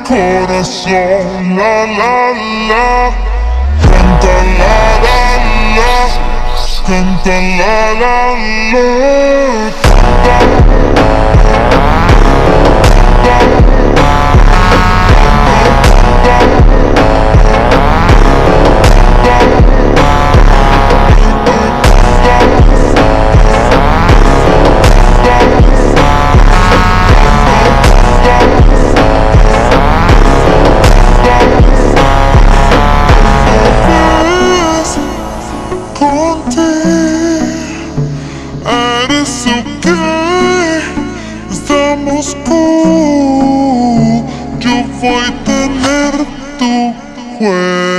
corazón, la la la. Canta la la la, canta la la eres ok, estamos cool. Yo voy a tener tu juego.